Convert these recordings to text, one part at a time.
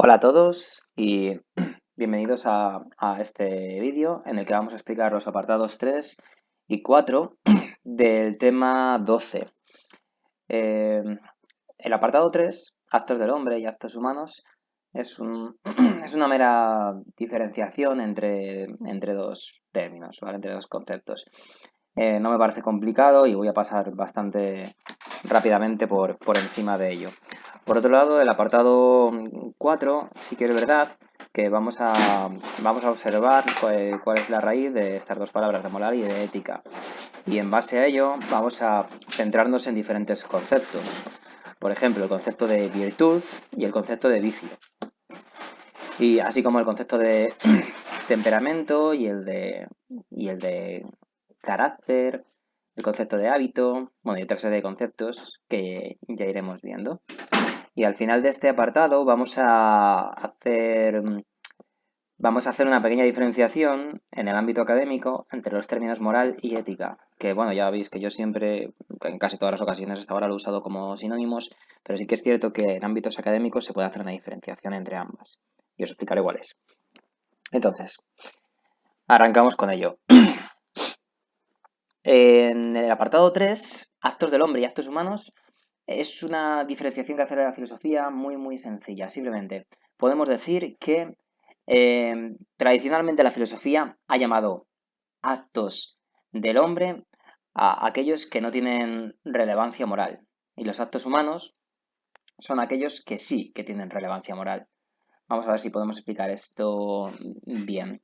Hola a todos y bienvenidos a este vídeo en el que vamos a explicar los apartados 3 y 4 del tema 12. Eh, el apartado 3, actos del hombre y actos humanos, es una mera diferenciación entre dos términos, ¿vale? Entre dos conceptos. No me parece complicado y voy a pasar bastante rápidamente por encima de ello. Por otro lado, el apartado 4 sí que es verdad que vamos a observar cuál es la raíz de estas dos palabras, de moral y de ética. Y en base a ello vamos a centrarnos en diferentes conceptos. Por ejemplo, el concepto de virtud y el concepto de vicio. Y así como el concepto de temperamento y el de carácter, el concepto de hábito, bueno, y otra serie de conceptos que ya iremos viendo. Y al final de este apartado vamos a hacer una pequeña diferenciación en el ámbito académico entre los términos moral y ética, que bueno, ya veis que yo siempre, en casi todas las ocasiones hasta ahora lo he usado como sinónimos, pero sí que es cierto que en ámbitos académicos se puede hacer una diferenciación entre ambas. Y os explicaré cuál es. Entonces, arrancamos con ello. En el apartado 3, actos del hombre y actos humanos, es una diferenciación que hace la filosofía muy sencilla. Simplemente podemos decir que tradicionalmente la filosofía ha llamado actos del hombre a aquellos que no tienen relevancia moral. Y los actos humanos son aquellos que sí que tienen relevancia moral. Vamos a ver si podemos explicar esto bien.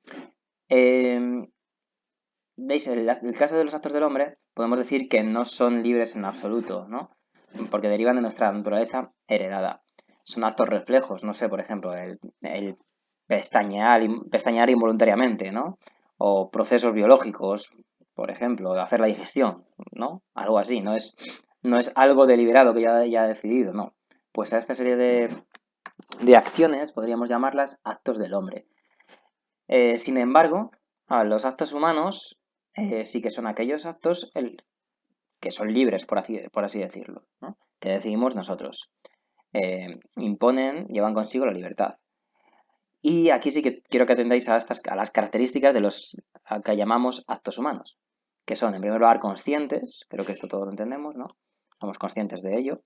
¿Veis? El caso de los actos del hombre, podemos decir que no son libres en absoluto, ¿no? Porque derivan de nuestra naturaleza heredada. Son actos reflejos, no sé, por ejemplo, el pestañear involuntariamente, ¿no? O procesos biológicos, por ejemplo, de hacer la digestión, ¿no? Algo así, no es algo deliberado que ya ha decidido, no. Pues a esta serie de acciones podríamos llamarlas actos del hombre. Sin embargo, los actos humanos sí que son aquellos actos que son libres, por así decirlo, ¿no? Que decidimos nosotros. Llevan consigo la libertad. Y aquí sí que quiero que atendáis a las características de los que llamamos actos humanos, que son, en primer lugar, conscientes, creo que esto todos lo entendemos, ¿no? Somos conscientes de ello,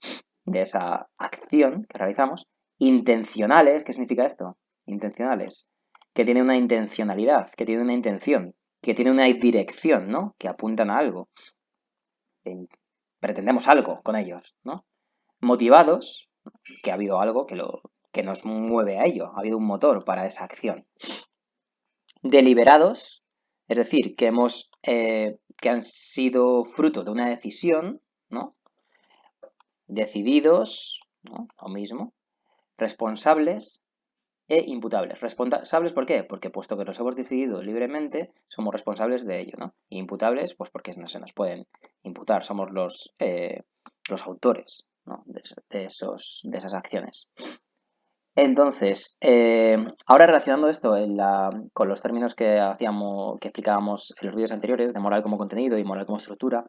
de esa acción que realizamos. Intencionales, ¿qué significa esto? Intencionales, que tienen una intencionalidad, que tienen una intención, que tienen una dirección, ¿no? Que apuntan a algo. Pretendemos algo con ellos, ¿no? Motivados, que ha habido algo que nos mueve a ello, ha habido un motor para esa acción. Deliberados, es decir, que han sido fruto de una decisión, ¿no? Decididos, ¿no? Lo mismo. Responsables e imputables. ¿Responsables por qué? Porque puesto que los hemos decidido libremente, somos responsables de ello, ¿no? Y imputables, pues porque no se nos pueden imputar, somos los autores, ¿no? de esas acciones. Entonces, ahora relacionando esto con los términos que explicábamos en los vídeos anteriores, de moral como contenido y moral como estructura,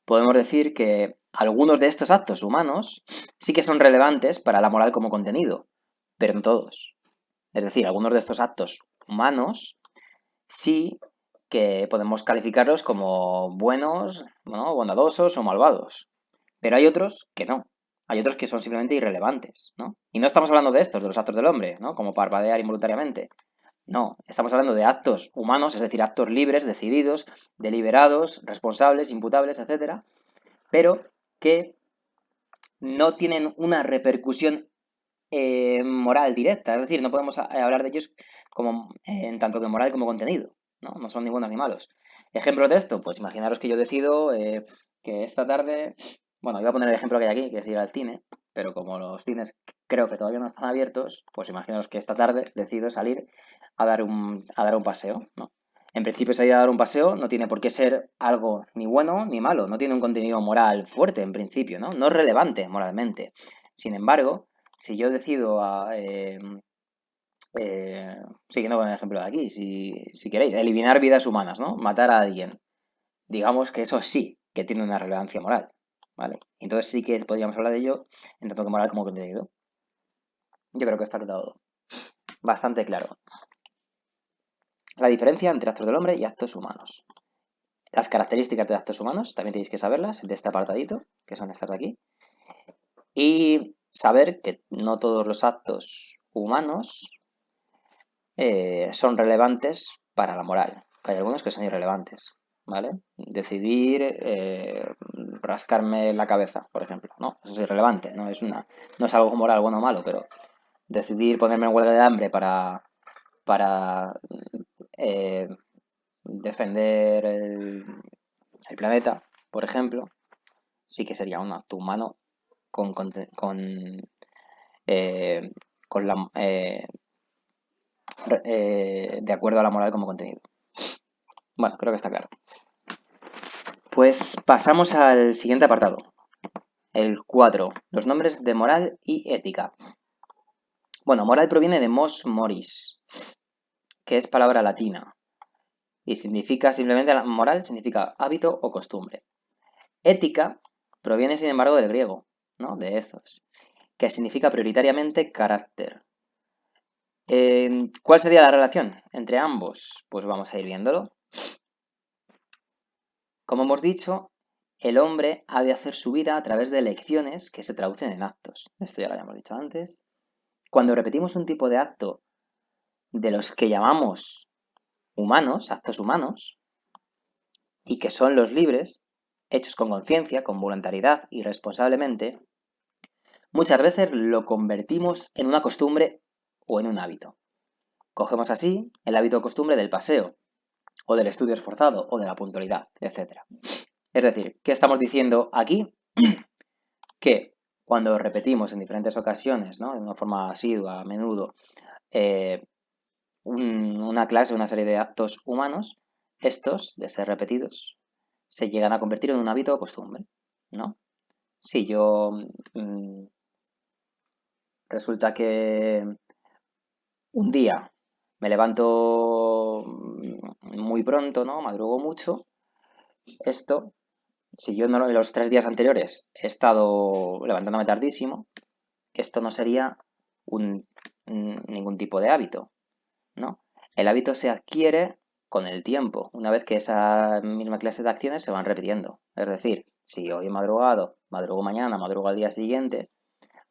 podemos decir que algunos de estos actos humanos sí que son relevantes para la moral como contenido, pero no todos. Es decir, algunos de estos actos humanos sí que podemos calificarlos como buenos, ¿no? Bondadosos o malvados. Pero hay otros que no. Hay otros que son simplemente irrelevantes, ¿no? Y no estamos hablando de estos, de los actos del hombre, ¿no? Como parpadear involuntariamente. No, estamos hablando de actos humanos, es decir, actos libres, decididos, deliberados, responsables, imputables, etcétera, pero que no tienen una repercusión moral directa. Es decir, no podemos hablar de ellos como en tanto que moral como contenido, ¿no? No son ni buenos ni malos. Ejemplos de esto, pues imaginaros que yo decido que esta tarde, bueno, iba a poner el ejemplo que hay aquí, que es ir al cine, pero como los cines creo que todavía no están abiertos, pues imaginaros que esta tarde decido salir a dar un paseo, ¿no? En principio, salir a dar un paseo no tiene por qué ser algo ni bueno ni malo, no tiene un contenido moral fuerte en principio, ¿no? No es relevante moralmente. Sin embargo, si yo decido siguiendo con el ejemplo de aquí, si queréis, eliminar vidas humanas, ¿no? Matar a alguien, digamos que eso sí que tiene una relevancia moral, ¿vale? Entonces sí que podríamos hablar de ello en tanto que moral como contenido. Yo creo que está todo bastante claro. La diferencia entre actos del hombre y actos humanos. Las características de actos humanos, también tenéis que saberlas de este apartadito, que son estas de aquí. Y saber que no todos los actos humanos son relevantes para la moral. Que hay algunos que son irrelevantes, ¿vale? Decidir rascarme la cabeza, por ejemplo, ¿no? Eso es irrelevante, no es algo moral bueno o malo, pero decidir ponerme en huelga de hambre para eh, defender el planeta, por ejemplo, sí que sería un acto humano con, eh, con la, de acuerdo a la moral como contenido. Bueno, creo que está claro. Pues pasamos al siguiente apartado, el 4, los nombres de moral y ética. Bueno, moral proviene de mos moris, que es palabra latina, y significa simplemente, moral significa hábito o costumbre. Ética proviene, sin embargo, del griego, ¿no? De ethos, que significa prioritariamente carácter. ¿Cuál sería la relación entre ambos? Pues vamos a ir viéndolo. Como hemos dicho, el hombre ha de hacer su vida a través de elecciones que se traducen en actos. Esto ya lo habíamos dicho antes. Cuando repetimos un tipo de acto de los que llamamos humanos, actos humanos, y que son los libres, hechos con conciencia, con voluntariedad y responsablemente, muchas veces lo convertimos en una costumbre o en un hábito. Cogemos así el hábito o costumbre del paseo, o del estudio esforzado, o de la puntualidad, etc. Es decir, ¿qué estamos diciendo aquí? Que cuando repetimos en diferentes ocasiones, ¿no? De una forma asidua, a menudo, una clase, una serie de actos humanos, estos, de ser repetidos, se llegan a convertir en un hábito o costumbre, ¿no? Si yo resulta que un día me levanto muy pronto, ¿no? Madrugo mucho, esto, si yo no, los 3 días anteriores he estado levantándome tardísimo, esto no sería ningún tipo de hábito, ¿no? El hábito se adquiere con el tiempo, una vez que esa misma clase de acciones se van repitiendo. Es decir, si hoy he madrugado, madrugo mañana, madrugo al día siguiente,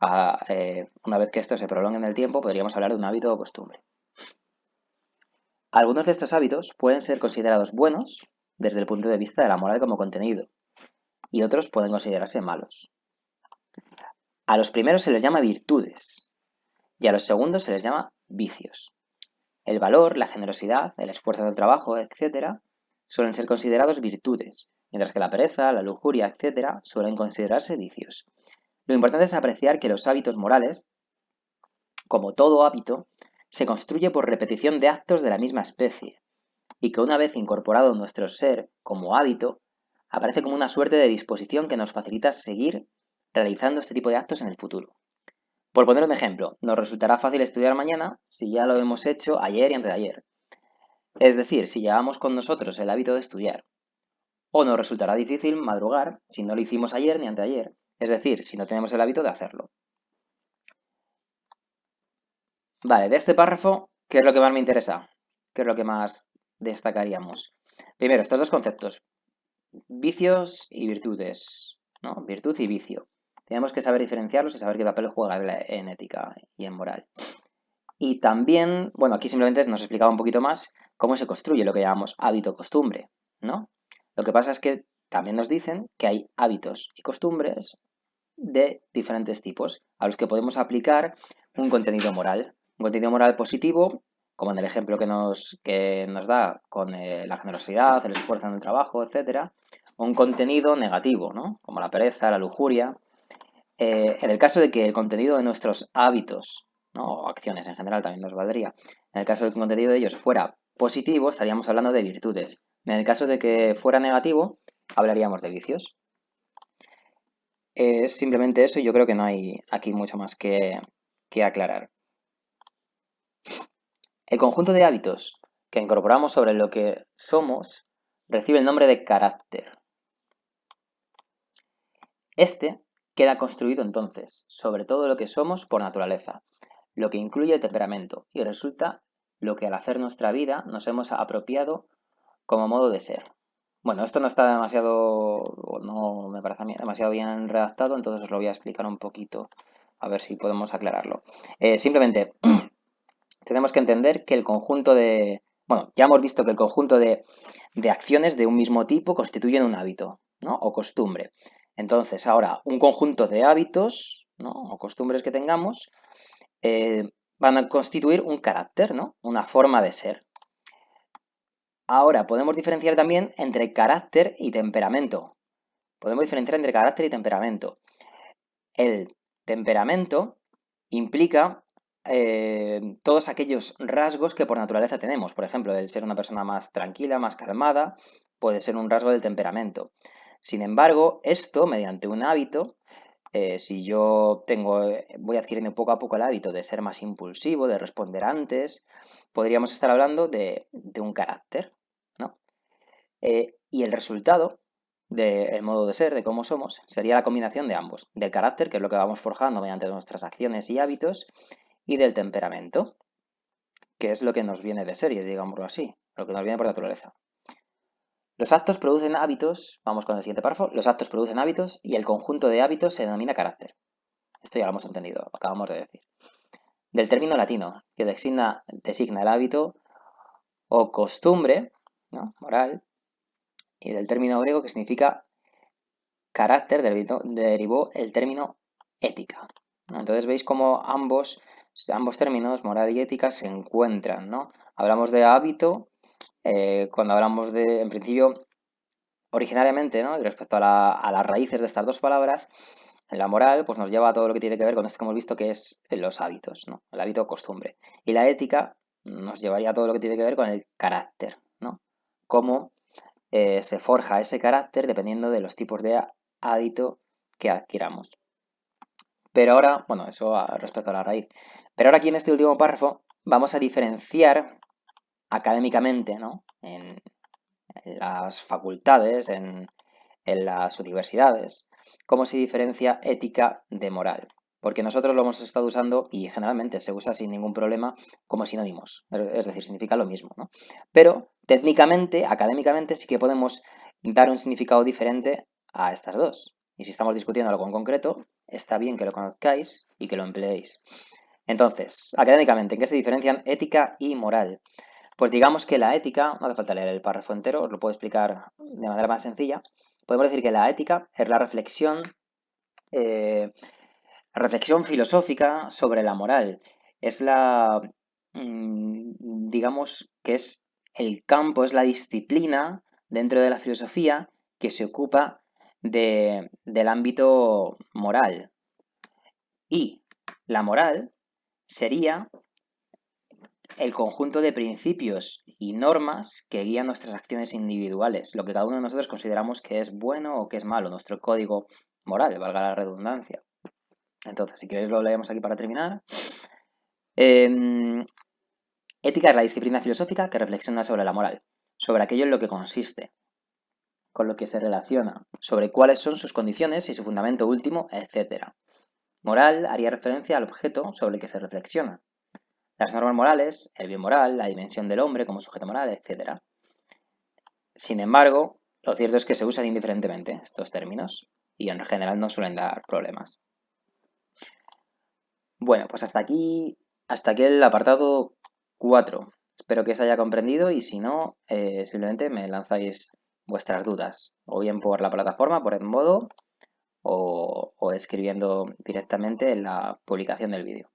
una vez que esto se prolongue en el tiempo, podríamos hablar de un hábito o costumbre. Algunos de estos hábitos pueden ser considerados buenos desde el punto de vista de la moral como contenido, y otros pueden considerarse malos. A los primeros se les llama virtudes y a los segundos se les llama vicios. El valor, la generosidad, el esfuerzo del trabajo, etc., suelen ser considerados virtudes, mientras que la pereza, la lujuria, etc., suelen considerarse vicios. Lo importante es apreciar que los hábitos morales, como todo hábito, se construye por repetición de actos de la misma especie, y que una vez incorporado en nuestro ser como hábito, aparece como una suerte de disposición que nos facilita seguir realizando este tipo de actos en el futuro. Por poner un ejemplo, nos resultará fácil estudiar mañana si ya lo hemos hecho ayer y antes de ayer. Es decir, si llevamos con nosotros el hábito de estudiar. O nos resultará difícil madrugar si no lo hicimos ayer ni anteayer. Es decir, si no tenemos el hábito de hacerlo. Vale, de este párrafo, ¿qué es lo que más me interesa? ¿Qué es lo que más destacaríamos? Primero, estos dos conceptos. Vicios y virtudes, ¿no? Virtud y vicio. Tenemos que saber diferenciarlos y saber qué papel juega en ética y en moral. Y también, bueno, aquí simplemente nos explicaba un poquito más cómo se construye lo que llamamos hábito-costumbre, ¿no? Lo que pasa es que también nos dicen que hay hábitos y costumbres de diferentes tipos a los que podemos aplicar un contenido moral. Un contenido moral positivo, como en el ejemplo que nos da con la generosidad, el esfuerzo en el trabajo, etc. O un contenido negativo, ¿no? Como la pereza, la lujuria. En el caso de que el contenido de nuestros hábitos, ¿no? O acciones en general también nos valdría. En el caso de que el contenido de ellos fuera positivo, estaríamos hablando de virtudes. En el caso de que fuera negativo, hablaríamos de vicios. Es simplemente eso y yo creo que no hay aquí mucho más que aclarar. El conjunto de hábitos que incorporamos sobre lo que somos recibe el nombre de carácter. Este queda construido entonces sobre todo lo que somos por naturaleza. lo que incluye el temperamento y resulta lo que al hacer nuestra vida nos hemos apropiado como modo de ser. Bueno, esto no está demasiado, o no me parece a mí demasiado bien redactado, entonces os lo voy a explicar un poquito, a ver si podemos aclararlo. Simplemente tenemos que entender que el conjunto de, bueno, ya hemos visto que el conjunto de acciones de un mismo tipo constituyen un hábito, ¿no? O costumbre. Entonces, ahora, un conjunto de hábitos, ¿no? O costumbres que tengamos van a constituir un carácter, ¿no? Una forma de ser. Ahora, podemos diferenciar también entre carácter y temperamento. Podemos diferenciar entre carácter y temperamento. El temperamento implica todos aquellos rasgos que por naturaleza tenemos. Por ejemplo, el ser una persona más tranquila, más calmada, puede ser un rasgo del temperamento. Sin embargo, esto, mediante un hábito, si yo voy adquiriendo poco a poco el hábito de ser más impulsivo, de responder antes, podríamos estar hablando de un carácter, ¿no? Y el resultado del modo de ser, de cómo somos, sería la combinación de ambos, del carácter, que es lo que vamos forjando mediante nuestras acciones y hábitos, y del temperamento, que es lo que nos viene de serie, digámoslo así, lo que nos viene por naturaleza. Los actos producen hábitos, vamos con el siguiente párrafo, los actos producen hábitos y el conjunto de hábitos se denomina carácter. Esto ya lo hemos entendido, lo acabamos de decir. Del término latino, que designa el hábito o costumbre, ¿no? Moral, y del término griego que significa carácter, derivó el término ética, ¿no? Entonces veis cómo ambos términos, moral y ética, se encuentran, ¿no? Hablamos de hábito, cuando hablamos de, en principio, originariamente, ¿no? Y respecto a las raíces de estas dos palabras, en la moral, pues nos lleva a todo lo que tiene que ver con esto que hemos visto, que es los hábitos, ¿no? El hábito o costumbre. Y la ética nos llevaría a todo lo que tiene que ver con el carácter, ¿no? Cómo se forja ese carácter dependiendo de los tipos de hábito que adquiramos. Pero ahora, bueno, eso respecto a la raíz. Pero ahora aquí en este último párrafo vamos a diferenciar académicamente, ¿no? En las facultades, en las universidades, cómo se diferencia ética de moral. Porque nosotros lo hemos estado usando y generalmente se usa sin ningún problema como sinónimos. Es decir, significa lo mismo, ¿no? Pero técnicamente, académicamente, sí que podemos dar un significado diferente a estas dos. Y si estamos discutiendo algo en concreto, está bien que lo conozcáis y que lo empleéis. Entonces, académicamente, ¿en qué se diferencian ética y moral? Pues digamos que la ética, no hace falta leer el párrafo entero, os lo puedo explicar de manera más sencilla. Podemos decir que la ética es la reflexión filosófica sobre la moral. Es digamos que es el campo, es la disciplina dentro de la filosofía que se ocupa del ámbito moral. Y la moral sería el conjunto de principios y normas que guían nuestras acciones individuales, lo que cada uno de nosotros consideramos que es bueno o que es malo, nuestro código moral, valga la redundancia. Entonces, si queréis lo leemos aquí para terminar. Ética es la disciplina filosófica que reflexiona sobre la moral, sobre aquello en lo que consiste, con lo que se relaciona, sobre cuáles son sus condiciones y su fundamento último, etc. Moral haría referencia al objeto sobre el que se reflexiona. Las normas morales, el bien moral, la dimensión del hombre como sujeto moral, etc. Sin embargo, lo cierto es que se usan indiferentemente estos términos y en general no suelen dar problemas. Bueno, pues hasta aquí el apartado 4. Espero que se haya comprendido y si no, simplemente me lanzáis vuestras dudas, o bien por la plataforma, por Edmodo, o escribiendo directamente en la publicación del vídeo.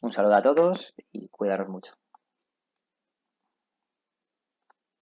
Un saludo a todos y cuidaros mucho.